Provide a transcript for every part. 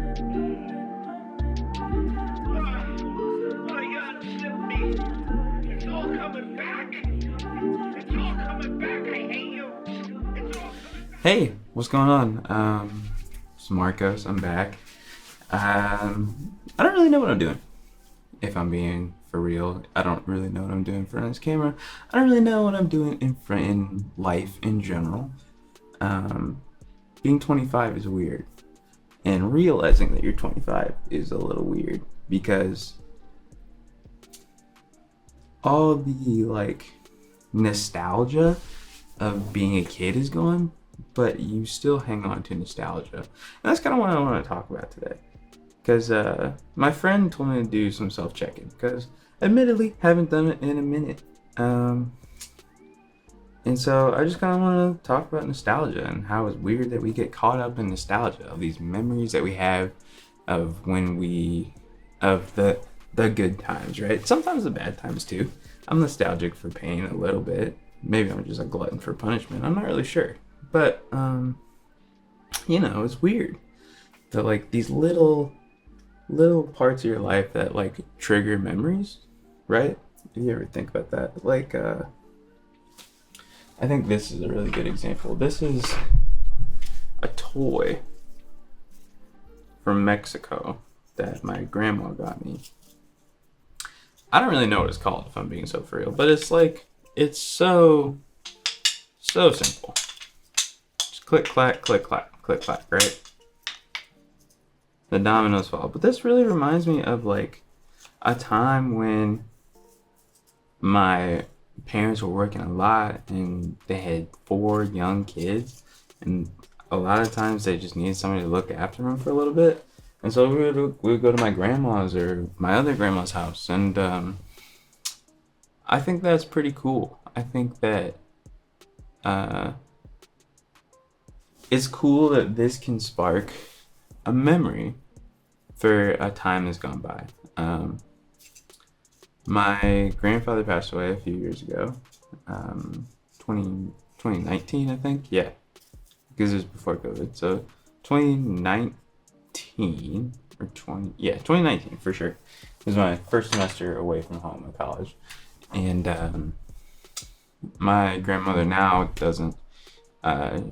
Oh, you unzipped me. It's all coming back. It's all coming back. I hate you. It's all coming back. Hey, what's going on? It's Marcos. I'm back. I don't really know what I'm doing. If I'm being for real, I don't really know what I'm doing in front of this camera. I don't really know what I'm doing in life in general. Being 25 is weird, and realizing that you're 25 is a little weird because all the nostalgia of being a kid is gone, but you still hang on to nostalgia. And that's kind of what I want to talk about today. Because my friend told me to do some self-checking, because admittedly, haven't done it in a minute. And so I just kind of want to talk about nostalgia and how it's weird that we get caught up in nostalgia of these memories that we have of the good times, right? Sometimes the bad times too. I'm nostalgic for pain a little bit. Maybe I'm just a glutton for punishment. I'm not really sure. But, it's weird that these little parts of your life that trigger memories, right? If you ever think about that, I think this is a really good example. This is a toy from Mexico that my grandma got me. I don't really know what it's called, if I'm being so for real, but it's so simple. Just click, clack, click, clack, click, clack, right? The dominoes fall. But this really reminds me of a time when my parents were working a lot and they had 4 young kids, and a lot of times they just needed somebody to look after them for a little bit. And so we would go to my grandma's or my other grandma's house, and I think that's pretty cool. I think that it's cool that this can spark a memory for a time that's gone by. My grandfather passed away a few years ago, 2019, I think. Yeah, because it was before COVID. So 2019 or 2019 for sure. It was my first semester away from home at college, and my grandmother now doesn't.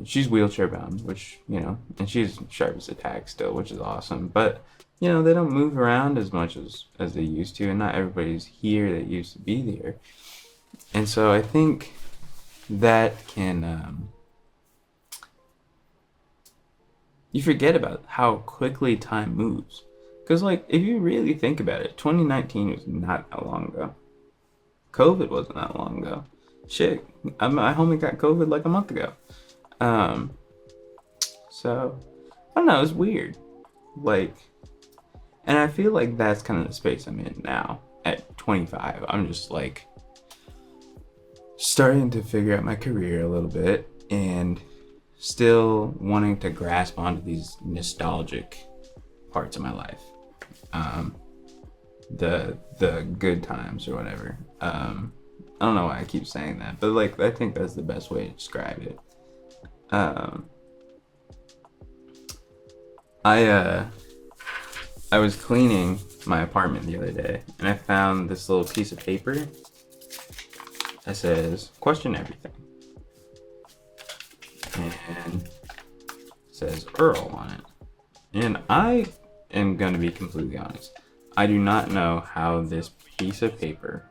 She's wheelchair bound, which and she's sharp as a tack still, which is awesome. But they don't move around as much as they used to, and not everybody's here that used to be there. And so I think that can you forget about how quickly time moves. Because if you really think about it, 2019 was not that long ago. COVID wasn't that long ago. Shit, my homie got COVID a month ago. So I don't know, it's weird. And I feel like that's kind of the space I'm in now at 25. I'm just starting to figure out my career a little bit and still wanting to grasp onto these nostalgic parts of my life. The good times or whatever. I don't know why I keep saying that, but I think that's the best way to describe it. I was cleaning my apartment the other day, and I found this little piece of paper that says, "Question everything." And it says Earl on it. And I am going to be completely honest. I do not know how this piece of paper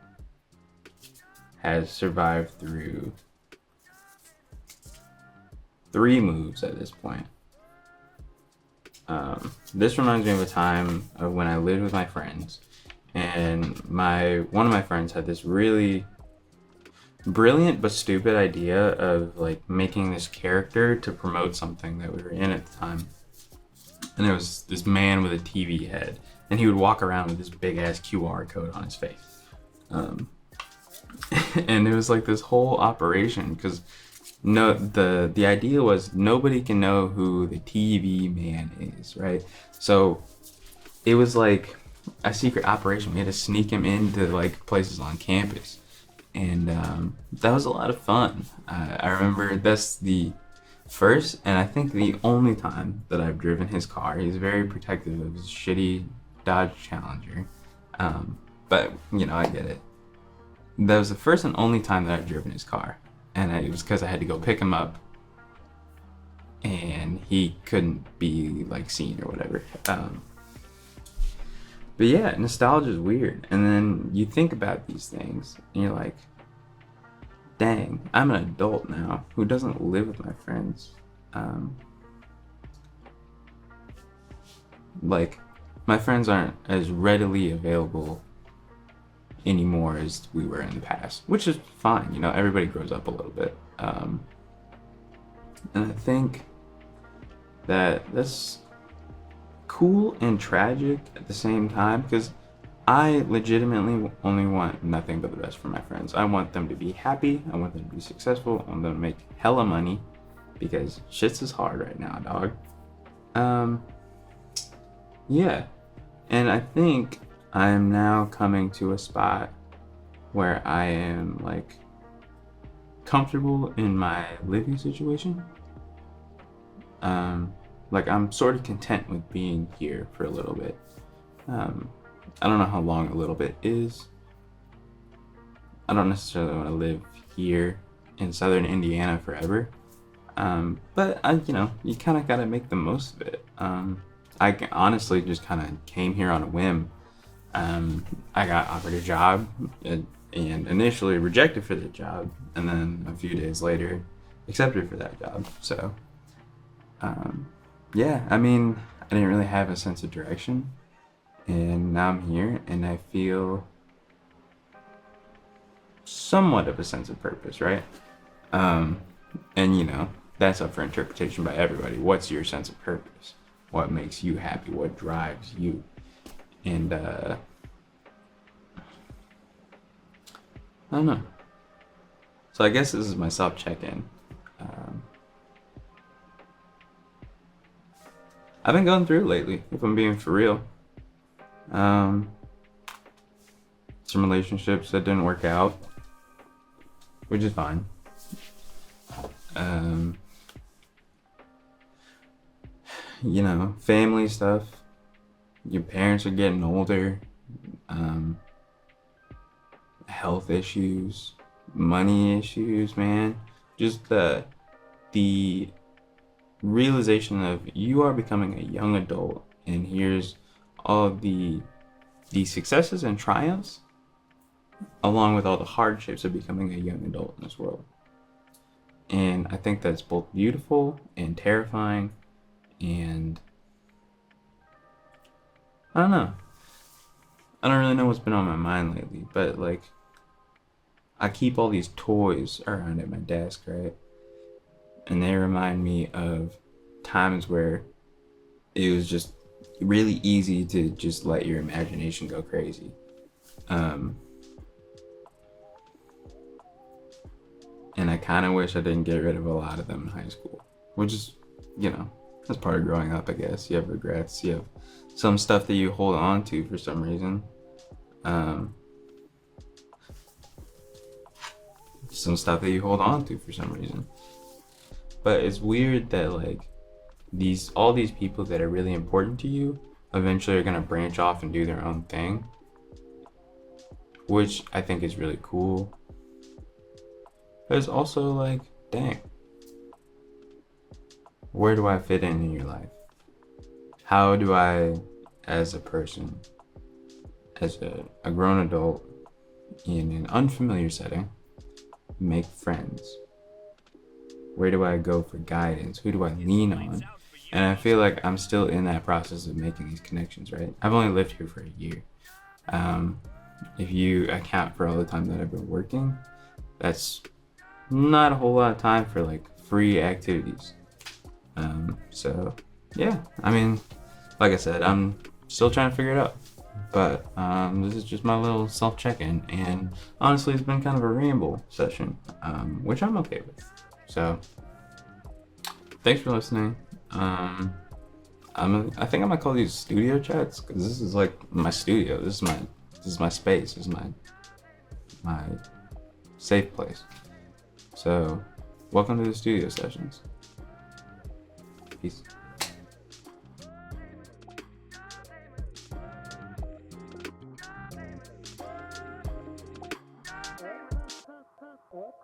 has survived through 3 moves at this point. This reminds me of a time of when I lived with my friends, and one of my friends had this really brilliant but stupid idea of making this character to promote something that we were in at the time. And there was this man with a TV head, and he would walk around with this big ass QR code on his face. And it was this whole operation because the idea was nobody can know who the TV man is, right? So it was a secret operation. We had to sneak him into places on campus, and that was a lot of fun. I remember that's the first, and I think the only time that I've driven his car. He's very protective of his shitty Dodge Challenger. But, I get it. That was the first and only time that I've driven his car. And it was because I had to go pick him up. And he couldn't be, seen or whatever. But yeah, nostalgia is weird. And then you think about these things, and you're like, dang, I'm an adult now who doesn't live with my friends. My friends aren't as readily available anymore as we were in the past, which is fine. Everybody grows up a little bit. And I think that that's cool and tragic at the same time, because I legitimately only want nothing but the best for my friends. I want them to be happy. I want them to be successful. I want them to make hella money, because shit's is hard right now, dog. Yeah. And I think I'm now coming to a spot where I am comfortable in my living situation. I'm sort of content with being here for a little bit. I don't know how long a little bit is. I don't necessarily want to live here in southern Indiana forever. But you kind of got to make the most of it. I honestly just kind of came here on a whim. I got offered a job and initially rejected for the job, and then a few days later accepted for that job. So, yeah, I didn't really have a sense of direction, and now I'm here, and I feel somewhat of a sense of purpose, right? And that's up for interpretation by everybody. What's your sense of purpose? What makes you happy? What drives you? And I don't know. So I guess this is my self check-in. I've been going through it lately, if I'm being for real. Some relationships that didn't work out, which is fine. Family stuff. Your parents are getting older. Health issues, money issues, man. Just the realization of you are becoming a young adult, and here's all the successes and triumphs, along with all the hardships of becoming a young adult in this world. And I think that's both beautiful and terrifying, and I don't know. I don't really know what's been on my mind lately, but I keep all these toys around at my desk, right? And they remind me of times where it was just really easy to just let your imagination go crazy. And I kind of wish I didn't get rid of a lot of them in high school, which is, that's part of growing up, I guess. You have regrets, you have some stuff that you hold on to for some reason. But it's weird that all these people that are really important to you eventually are gonna branch off and do their own thing, which I think is really cool. But it's also dang, where do I fit in your life? How do I, as a person, as a grown adult in an unfamiliar setting, make friends? Where do I go for guidance? Who do I lean on? And I feel like I'm still in that process of making these connections, right? I've only lived here for a year. If you account for all the time that I've been working, that's not a whole lot of time for free activities. So yeah, like I said, I'm still trying to figure it out. But this is just my little self check-in, and honestly, it's been kind of a ramble session, which I'm okay with. So thanks for listening. I think I'm gonna call these studio chats, because this is my studio. This is my space. This is my safe place. So welcome to the studio sessions. Peace.